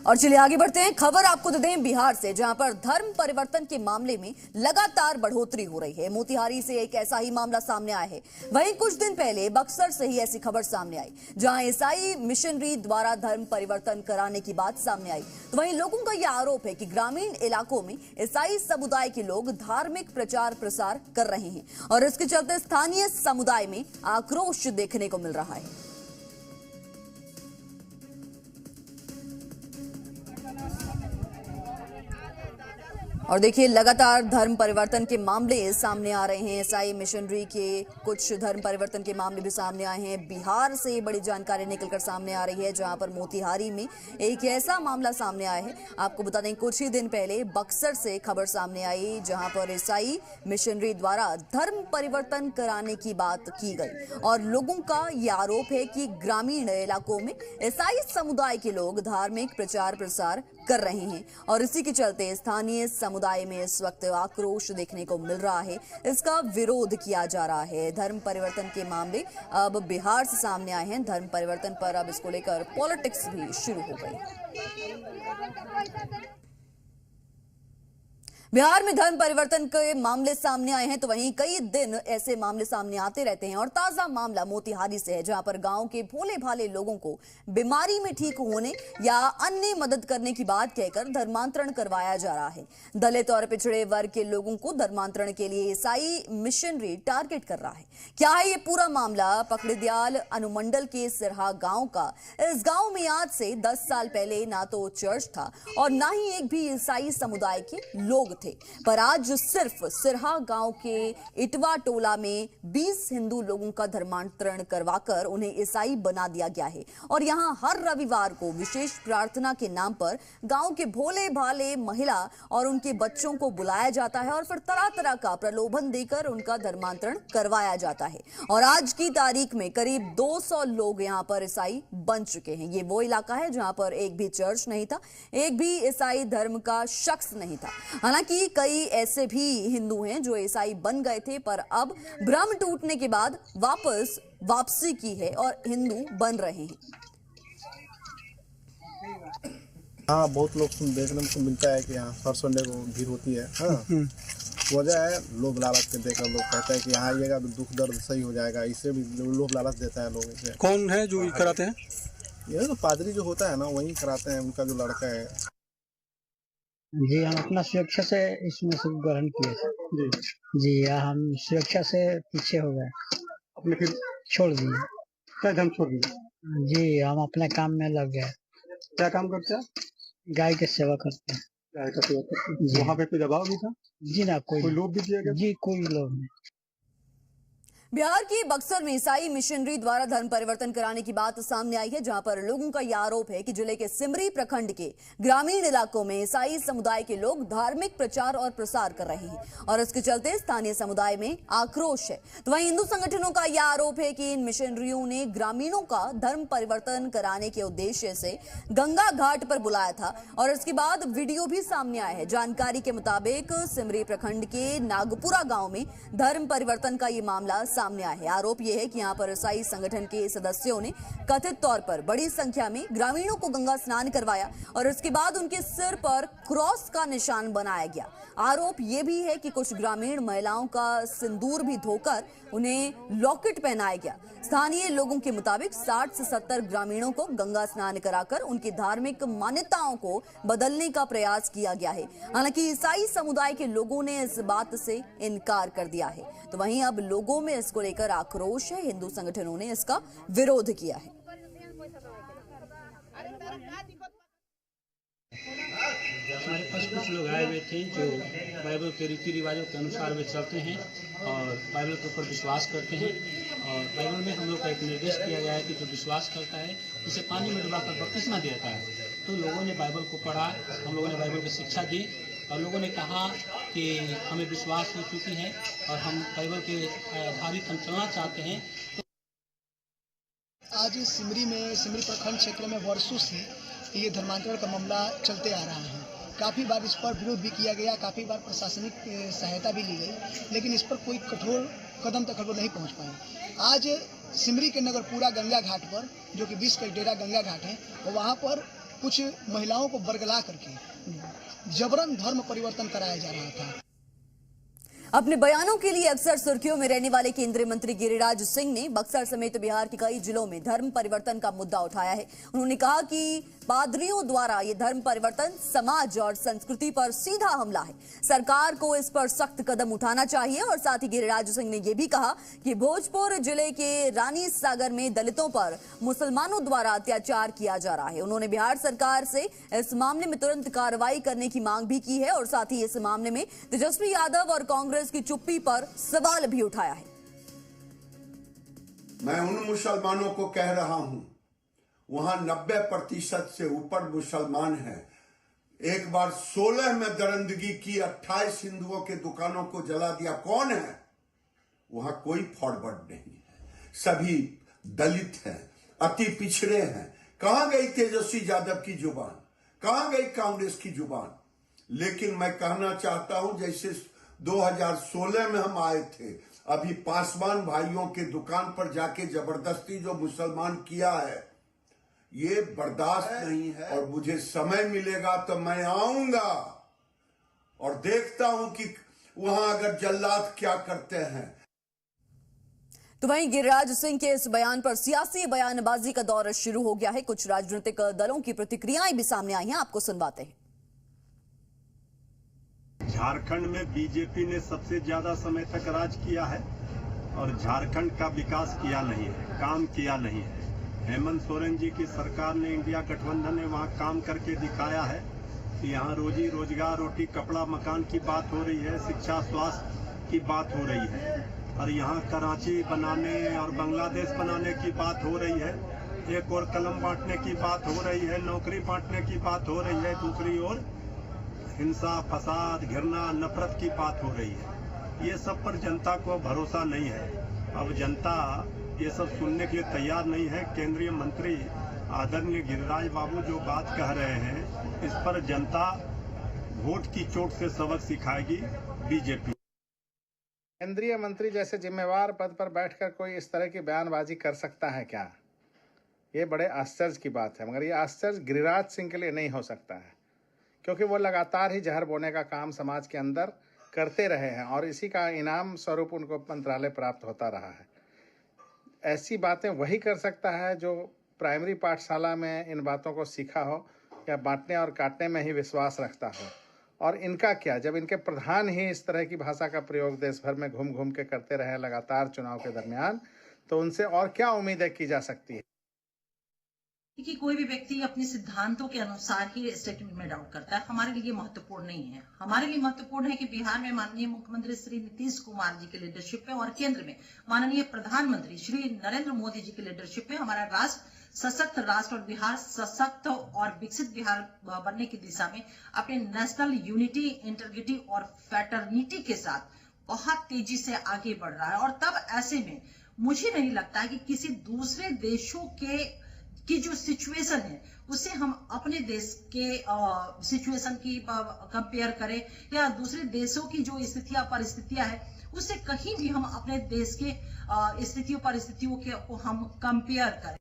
और चलिए आगे बढ़ते हैं। खबर आपको दे दें बिहार से, जहां पर धर्म परिवर्तन के मामले में लगातार बढ़ोतरी हो रही है। मोतिहारी से एक ऐसा ही मामला सामने आया है। वहीं कुछ दिन पहले बक्सर से ही ऐसी खबर सामने आई, जहां ईसाई मिशनरी द्वारा धर्म परिवर्तन कराने की बात सामने आई। तो वहीं लोगों का यह आरोप है कि ग्रामीण इलाकों में ईसाई समुदाय के लोग धार्मिक प्रचार प्रसार कर रहे हैं और इसके चलते स्थानीय समुदाय में आक्रोश देखने को मिल रहा है। और देखिए, लगातार धर्म परिवर्तन के मामले सामने आ रहे हैं। ईसाई मिशनरी के कुछ धर्म परिवर्तन के मामले भी सामने आए हैं। बिहार से बड़ी जानकारी निकलकर सामने आ रही है, जहां पर मोतिहारी में एक ऐसा मामला सामने आया है। आपको बता दें, कुछ ही दिन पहले बक्सर से खबर सामने आई, जहां पर ईसाई मिशनरी द्वारा धर्म परिवर्तन कराने की बात की गई और लोगों का यह आरोप है कि ग्रामीण इलाकों में ईसाई समुदाय के लोग धार्मिक प्रचार प्रसार कर रहे हैं और इसी के चलते स्थानीय समुदाय में इस वक्त आक्रोश देखने को मिल रहा है। इसका विरोध किया जा रहा है। धर्म परिवर्तन के मामले अब बिहार से सामने आए हैं। धर्म परिवर्तन पर अब इसको लेकर पॉलिटिक्स भी शुरू हो गई। बिहार में धर्म परिवर्तन के मामले सामने आए हैं, तो वहीं कई दिन ऐसे मामले सामने आते रहते हैं और ताजा मामला मोतिहारी से है, जहां पर गांव के भोले भाले लोगों को बीमारी में ठीक होने या अन्य मदद करने की बात कहकर धर्मांतरण करवाया जा रहा है। दलित और पिछड़े वर्ग के लोगों को धर्मांतरण के लिए ईसाई मिशनरी टारगेट कर रहा है। क्या है ये पूरा मामला? पकड़िदयाल अनुमंडल के सिरहा गांव का। इस गांव में आज से 10 साल पहले ना तो चर्च था और ना ही एक भी ईसाई समुदाय के लोग थे, पर आज सिर्फ सिरहा गांव के इटवा टोला में 20 हिंदू लोगों का धर्मांतरण करवाकर उन्हें ईसाई बना दिया गया है और यहां हर रविवार को विशेष प्रार्थना के नाम पर गांव के भोले भाले महिला और उनके बच्चों को बुलाया जाता है और फिर तरह तरह का प्रलोभन देकर उनका धर्मांतरण करवाया जाता है। और आज की तारीख में करीब 200 लोग यहां पर ईसाई बन चुके हैं। ये वो इलाका है जहां पर एक भी चर्च नहीं था, एक भी ईसाई धर्म का शख्स नहीं था। हालांकि कई ऐसे भी हिंदू हैं जो ईसाई बन गए थे, पर अब भ्रम टूटने के बाद वापसी की है और हिंदू बन रहे हैं। हाँ, बहुत लोग देखने को मिलता है कि यहाँ हर संडे को भीड़ होती है। हाँ, वजह है लोभ लालच के देकर लोग कहते हैं कि यहाँ आइएगा तो दुख दर्द सही हो जाएगा। इससे भी लोभ लालच देता है लोग। इसे कौन है जो कराते हैं? ये तो पादरी जो होता है ना, वही कराते हैं। उनका जो लड़का है। जी, हम अपना स्वेच्छा से इसमें से ग्रहण किए। जी, हम स्वेच्छा से पीछे हो गए, अपने फिर छोड़ दिए। क्या धर्म छोड़ दिए? जी, हम अपने काम में लग गए। क्या काम करते हैं? गाय की सेवा करते हैं। गाय का सेवा करते हैं। वहाँ पे कोई दबाव भी था? जी ना, कोई लोभ भी दिया गया? जी, कोई लोभ नहीं। बिहार के बक्सर में ईसाई मिशनरी द्वारा धर्म परिवर्तन कराने की बात सामने आई है, जहां पर लोगों का यह आरोप है कि जिले के सिमरी प्रखंड के ग्रामीण इलाकों में ईसाई समुदाय के लोग धार्मिक प्रचार और प्रसार कर रहे हैं और इसके चलते स्थानीय समुदाय में आक्रोश है। तो वहीं हिंदू संगठनों का यह आरोप है कि इन मिशनरियों ने ग्रामीणों का धर्म परिवर्तन कराने के उद्देश्य से गंगा घाट पर बुलाया था और इसके बाद वीडियो भी सामने आया है। जानकारी के मुताबिक सिमरी प्रखंड के नागपुरा गाँव में धर्म परिवर्तन का ये मामला सामने आया है। आरोप यह है कि यहां पर ईसाई संगठन के सदस्यों ने कथित तौर पर बड़ी संख्या में ग्रामीणों को गंगा स्नान करवाया और इसके बाद उनके सिर पर क्रॉस का निशान बनाया गया। आरोप यह भी है कि कुछ ग्रामीण महिलाओं का सिंदूर भी धोकर उन्हें लॉकेट पहनाया गया। स्थानीय लोगों के मुताबिक 60 से 70 ग्रामीणों को गंगा स्नान कराकर उनकी धार्मिक मान्यताओं को बदलने का प्रयास किया गया है। हालांकि ईसाई समुदाय के लोगों ने इस बात से इनकार कर दिया है। तो वहीं अब लोगों में इसको लेकर आक्रोश है। हिंदू संगठनों ने इसका विरोध किया है। हमारे पास कुछ लोग आए हुए थे जो बाइबल के रीति रिवाजों के अनुसार वे चलते हैं और बाइबल के ऊपर विश्वास करते हैं। और बाइबल में हम लोग का एक निर्देश किया गया है कि जो विश्वास करता है उसे पानी में डुबाकर बपतिस्मा देता है। तो लोगों ने बाइबल को पढ़ा, हम लोगों ने बाइबल की शिक्षा दी और लोगों ने कहा कि हमें विश्वास हो चुकी है और हम बाइबल के आधारित हम चलना चाहते हैं। आज सिमरी प्रखंड क्षेत्र में वर्षों से ये धर्मांतरण का मामला चलते आ रहा है। काफ़ी बार इस पर विरोध भी किया गया, काफ़ी बार प्रशासनिक सहायता भी ली गई, लेकिन इस पर कोई कठोर कदम तक वो नहीं पहुंच पाए। आज सिमरी के नगरपुरा गंगा घाट पर, जो कि 20 का डेरा गंगा घाट है, वहाँ पर कुछ महिलाओं को बरगला करके जबरन धर्म परिवर्तन कराया जा रहा था। अपने बयानों के लिए अक्सर सुर्खियों में रहने वाले केंद्रीय मंत्री गिरिराज सिंह ने बक्सर समेत बिहार के कई जिलों में धर्म परिवर्तन का मुद्दा उठाया है। उन्होंने कहा कि पादरियों द्वारा ये धर्म परिवर्तन समाज और संस्कृति पर सीधा हमला है। सरकार को इस पर सख्त कदम उठाना चाहिए। और साथ ही गिरिराज सिंह ने यह भी कहा कि भोजपुर जिले के रानी सागर में दलितों पर मुसलमानों द्वारा अत्याचार किया जा रहा है। उन्होंने बिहार सरकार से इस मामले में तुरंत कार्रवाई करने की मांग भी की है। और साथ ही इस मामले में तेजस्वी यादव और कांग्रेस की चुप्पी पर सवाल भी उठाया है। मैं उन मुसलमानों को कह रहा हूं, वहां 90% से ऊपर मुसलमान हैं। एक बार 16 में दरिंदगी की, 28 हिंदुओं के दुकानों को जला दिया। कौन है? वहां कोई फॉरवर्ड नहीं है, सभी दलित हैं, अति पिछड़े हैं। कहां गई तेजस्वी यादव की जुबान? कहां गई कांग्रेस की जुबान? लेकिन मैं कहना चाहता हूं, जैसे 2016 में हम आए थे, अभी पासवान भाइयों के दुकान पर जाके जबरदस्ती जो मुसलमान किया है, ये बर्दाश्त नहीं है। और मुझे समय मिलेगा तो मैं आऊंगा और देखता हूं कि वहां अगर जल्लाद क्या करते हैं। तो वहीं गिरिराज सिंह के इस बयान पर सियासी बयानबाजी का दौर शुरू हो गया है। कुछ राजनीतिक दलों की प्रतिक्रियाएं भी सामने आई हैं, आपको सुनवाते हैं। झारखंड में बीजेपी ने सबसे ज्यादा समय तक राज किया है और झारखंड का विकास किया नहीं है, काम किया नहीं है। हेमंत सोरेन जी की सरकार ने, इंडिया गठबंधन ने वहां काम करके दिखाया है कि यहाँ रोजी रोजगार, रोटी कपड़ा मकान की बात हो रही है, शिक्षा स्वास्थ्य की बात हो रही है। और यहाँ कराची बनाने और बांग्लादेश बनाने की बात हो रही है। एक और कलम बांटने की बात हो रही है, नौकरी बांटने की बात हो रही है, दूसरी ओर हिंसा, फसाद, घृणा, नफरत की बात हो रही है। ये सब पर जनता को भरोसा नहीं है। अब जनता ये सब सुनने के लिए तैयार नहीं है। केंद्रीय मंत्री आदरणीय गिरिराज बाबू जो बात कह रहे हैं, इस पर जनता वोट की चोट से सबक सिखाएगी बीजेपी। केंद्रीय मंत्री जैसे जिम्मेवार पद पर बैठकर कोई इस तरह की बयानबाजी कर सकता है क्या? ये बड़े आश्चर्य की बात है। मगर ये आश्चर्य गिरिराज सिंह के लिए नहीं हो सकता है, क्योंकि वो लगातार ही जहर बोने का काम समाज के अंदर करते रहे हैं और इसी का इनाम स्वरूप उनको मंत्रालय प्राप्त होता रहा है। ऐसी बातें वही कर सकता है जो प्राइमरी पाठशाला में इन बातों को सीखा हो या बांटने और काटने में ही विश्वास रखता हो। और इनका क्या, जब इनके प्रधान ही इस तरह की भाषा का प्रयोग देश भर में घूम घूम के करते रहे लगातार चुनाव के दरमियान, तो उनसे और क्या उम्मीदें की जा सकती है? कि कोई भी व्यक्ति अपने सिद्धांतों के अनुसार ही स्टेटमेंट में डाउट करता है, हमारे लिए महत्वपूर्ण नहीं है। हमारे लिए महत्वपूर्ण है कि बिहार में माननीय मुख्यमंत्री श्री नीतीश कुमार जी के लीडरशिप में और केंद्र में माननीय प्रधानमंत्री श्री नरेंद्र मोदी जी के लीडरशिप में हमारा राष्ट्र सशक्त राष्ट्र और बिहार सशक्त और विकसित बिहार बनने की दिशा में अपने नेशनल यूनिटी, इंटीग्रिटी और फैटर्निटी के साथ बहुत तेजी से आगे बढ़ रहा है। और तब ऐसे में मुझे नहीं लगता है कि किसी दूसरे देशों की जो सिचुएशन है उससे हम अपने देश के सिचुएशन की कंपेयर करें या दूसरे देशों की जो परिस्थितियां है उससे कहीं भी हम अपने देश के स्थितियों परिस्थितियों को हम कंपेयर करें।